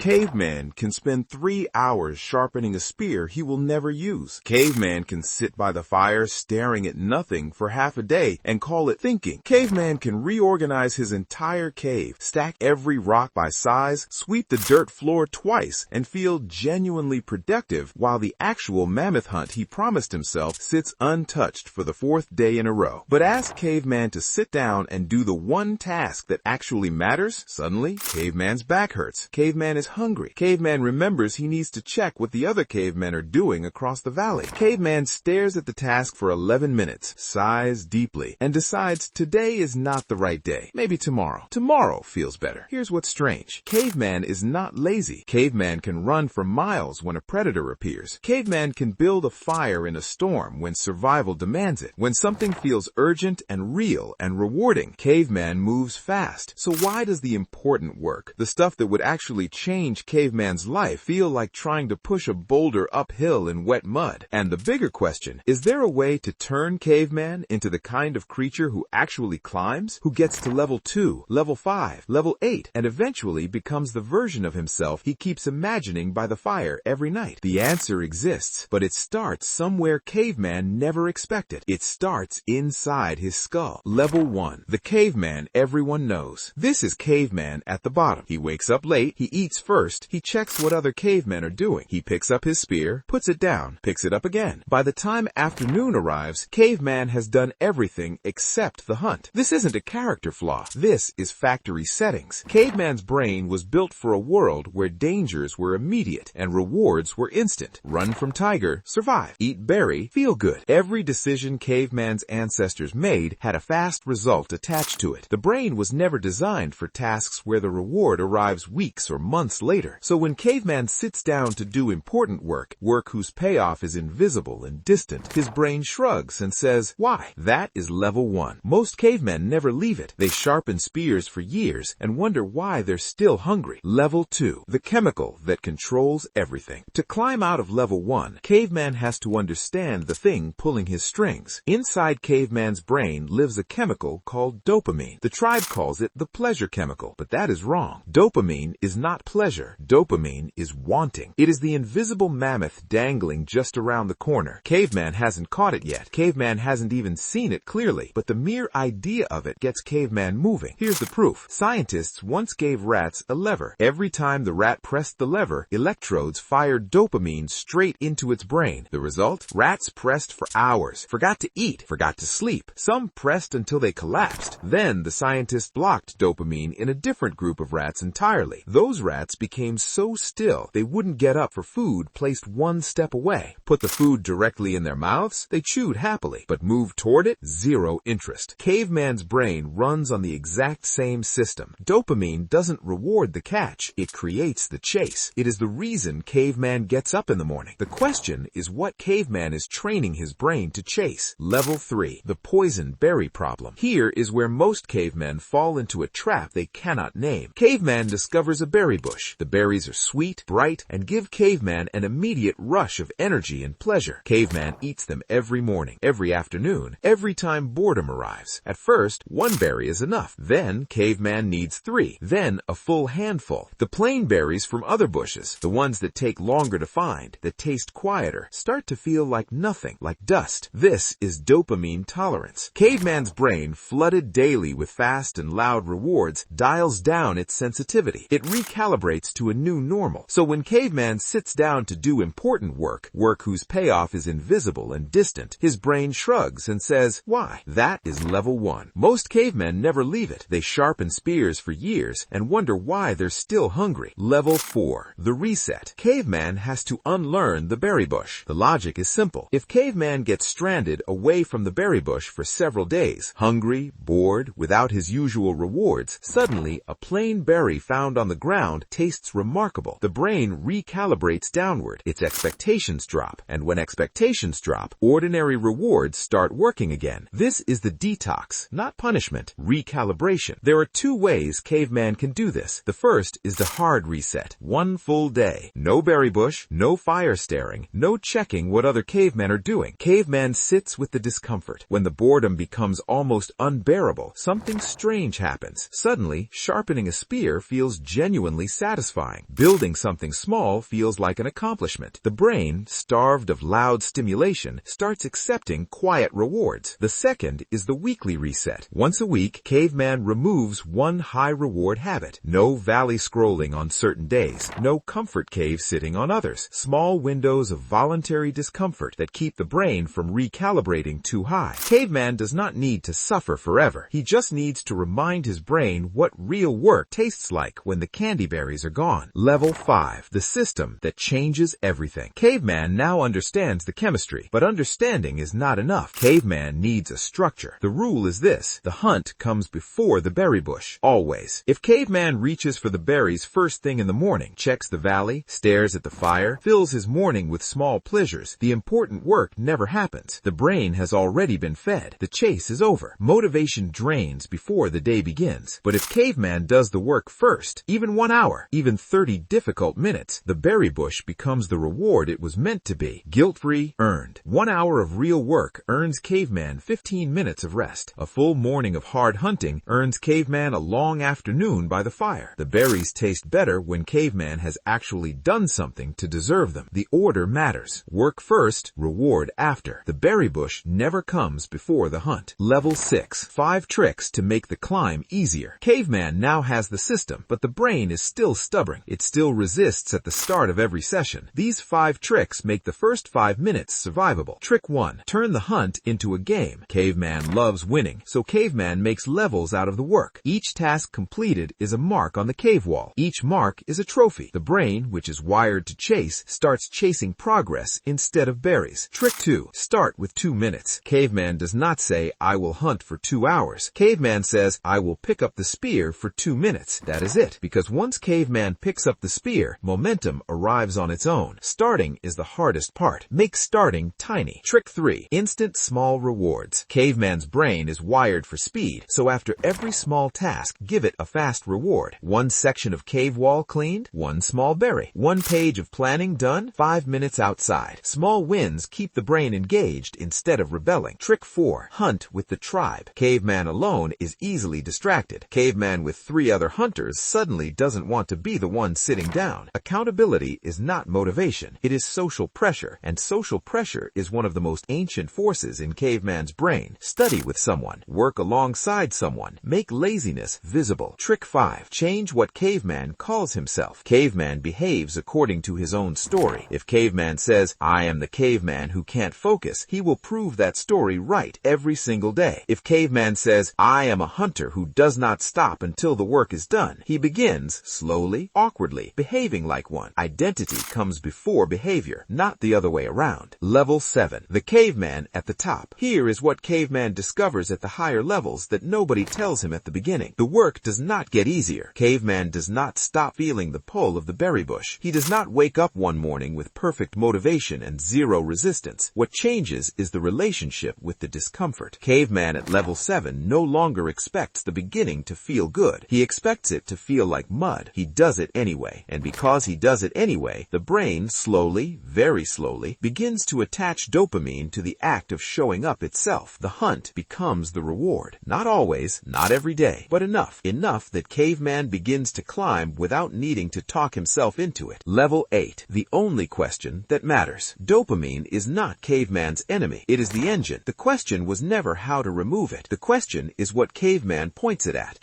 Caveman can spend 3 hours sharpening a spear he will never use. Caveman can sit by the fire staring at nothing for half a day and call it thinking. Caveman can reorganize his entire cave, stack every rock by size, sweep the dirt floor twice, and feel genuinely productive, while the actual mammoth hunt he promised himself sits untouched for the 4th day in a row. But ask Caveman to sit down and do the one task that actually matters. Suddenly, Caveman's back hurts. Caveman is hungry. Caveman remembers he needs to check what the other cavemen are doing across the valley. Caveman stares at the task for 11 minutes, sighs deeply, and decides today is not the right day. Maybe tomorrow. Tomorrow feels better. Here's what's strange. Caveman is not lazy. Caveman can run for miles when a predator appears. Caveman can build a fire in a storm when survival demands it. When something feels urgent and real and rewarding, Caveman moves fast. So why does the important work, the stuff that would actually change Caveman's life, feel like trying to push a boulder uphill in wet mud? And the bigger question, is there a way to turn Caveman into the kind of creature who actually climbs, who gets to level 2, level 5, level 8, and eventually becomes the version of himself he keeps imagining by the fire every night? The answer exists, but it starts somewhere Caveman never expected. It starts inside his skull. Level 1. The Caveman everyone knows. This is Caveman at the bottom. He wakes up late, he eats first, he checks what other cavemen are doing. He picks up his spear, puts it down, picks it up again. By the time afternoon arrives, Caveman has done everything except the hunt. This isn't a character flaw. This is factory settings. Caveman's brain was built for a world where dangers were immediate and rewards were instant. Run from tiger, survive. Eat berry, feel good. Every decision Caveman's ancestors made had a fast result attached to it. The brain was never designed for tasks where the reward arrives weeks or months later. So when Caveman sits down to do important work whose payoff is invisible and distant, his brain shrugs and says, why? That is level 1. Most cavemen never leave it. They sharpen spears for years and wonder why they're still hungry. Level 2. The chemical that controls everything. To climb out of level 1, Caveman has to understand the thing pulling his strings. Inside Caveman's brain lives a chemical called dopamine. The tribe calls it the pleasure chemical, but that is wrong. Dopamine is not pleasure. Dopamine is wanting. It is the invisible mammoth dangling just around the corner. Caveman hasn't caught it yet. Caveman hasn't even seen it clearly, but the mere idea of it gets Caveman moving. Here's the proof. Scientists once gave rats a lever. Every time the rat pressed the lever, electrodes fired dopamine straight into its brain. The result? Rats pressed for hours, forgot to eat, forgot to sleep. Some pressed until they collapsed. Then the scientists blocked dopamine in a different group of rats entirely. Those rats became so still they wouldn't get up for food placed one step away. Put the food directly in their mouths, they chewed happily, but moved toward it, zero interest. Caveman's brain runs on the exact same system. Dopamine doesn't reward the catch, it creates the chase. It is the reason Caveman gets up in the morning. The question is what Caveman is training his brain to chase. Level 3. The poison berry problem. Here is where most cavemen fall into a trap they cannot name. Caveman discovers a berry bush. The berries are sweet, bright, and give Caveman an immediate rush of energy and pleasure. Caveman eats them every morning, every afternoon, every time boredom arrives. At first, 1 berry is enough. Then, Caveman needs 3. Then, a full handful. The plain berries from other bushes, the ones that take longer to find, that taste quieter, start to feel like nothing, like dust. This is dopamine tolerance. Caveman's brain, flooded daily with fast and loud rewards, dials down its sensitivity. It recalibrates to a new normal. So when Caveman sits down to do important work whose payoff is invisible and distant, his brain shrugs and says, why? That is level 1. Most cavemen never leave it. They sharpen spears for years and wonder why they're still hungry. Level 4. The reset. Caveman has to unlearn the berry bush. The logic is simple. If Caveman gets stranded away from the berry bush for several days, hungry, bored, without his usual rewards, suddenly a plain berry found on the ground tastes remarkable. The brain recalibrates downward. Its expectations drop. And when expectations drop, ordinary rewards start working again. This is the detox, not punishment. Recalibration. There are 2 ways Caveman can do this. The first is the hard reset. 1 full day. No berry bush, no fire staring, no checking what other cavemen are doing. Caveman sits with the discomfort. When the boredom becomes almost unbearable, something strange happens. Suddenly, sharpening a spear feels genuinely satisfying. satisfying. Building something small feels like an accomplishment. The brain, starved of loud stimulation, starts accepting quiet rewards. The second is the weekly reset. Once a week, Caveman removes one high-reward habit. No valley scrolling on certain days. No comfort cave sitting on others. Small windows of voluntary discomfort that keep the brain from recalibrating too high. Caveman does not need to suffer forever. He just needs to remind his brain what real work tastes like when the candy berries are gone. Level 5. The system that changes everything. Caveman now understands the chemistry, but understanding is not enough. Caveman needs a structure. The rule is this: the hunt comes before the berry bush. Always. If Caveman reaches for the berries first thing in the morning, checks the valley, stares at the fire, fills his morning with small pleasures, the important work never happens. The brain has already been fed. The chase is over. Motivation drains before the day begins. But if Caveman does the work first, even 1 hour, even 30 difficult minutes, the berry bush becomes the reward it was meant to be. Guilt-free, earned. 1 hour of real work earns Caveman 15 minutes of rest. A full morning of hard hunting earns Caveman a long afternoon by the fire. The berries taste better when Caveman has actually done something to deserve them. The order matters. Work first, reward after. The berry bush never comes before the hunt. Level 6. 5 tricks to make the climb easier. Caveman now has the system, but the brain is still stubborn. It still resists at the start of every session. These 5 tricks make the first 5 minutes survivable. Trick 1. Turn the hunt into a game. Caveman loves winning, so Caveman makes levels out of the work. Each task completed is a mark on the cave wall. Each mark is a trophy. The brain, which is wired to chase, starts chasing progress instead of berries. Trick 2. Start with 2 minutes. Caveman does not say, "I will hunt for 2 hours." Caveman says, "I will pick up the spear for 2 minutes." That is it. Because once Caveman picks up the spear, momentum arrives on its own. Starting is the hardest part. Make starting tiny. Trick 3. Instant small rewards. Caveman's brain is wired for speed, so after every small task, give it a fast reward. 1 section of cave wall cleaned, 1 small berry. 1 page of planning done, 5 minutes outside. Small wins keep the brain engaged instead of rebelling. Trick 4. Hunt with the tribe. Caveman alone is easily distracted. Caveman with 3 other hunters suddenly doesn't want to be the one sitting down. Accountability is not motivation. It is social pressure, and social pressure is one of the most ancient forces in Caveman's brain. Study with someone. Work alongside someone. Make laziness visible. Trick 5. Change what Caveman calls himself. Caveman behaves according to his own story. If Caveman says, "I am the caveman who can't focus," he will prove that story right every single day. If Caveman says, "I am a hunter who does not stop until the work is done," he begins, slowly, awkwardly, behaving like one. Identity comes before behavior, not the other way around. Level 7. The caveman at the top. Here is what Caveman discovers at the higher levels that nobody tells him at the beginning. The work does not get easier. Caveman does not stop feeling the pull of the berry bush. He does not wake up one morning with perfect motivation and zero resistance. What changes is the relationship with the discomfort. Caveman at level 7 no longer expects the beginning to feel good. He expects it to feel like mud. He does it anyway. And because he does it anyway, the brain slowly, very slowly, begins to attach dopamine to the act of showing up itself. The hunt becomes the reward. Not always, not every day, but enough. Enough that Caveman begins to climb without needing to talk himself into it. Level 8. The only question that matters. Dopamine is not Caveman's enemy. It is the engine. The question was never how to remove it. The question is what Caveman points it at.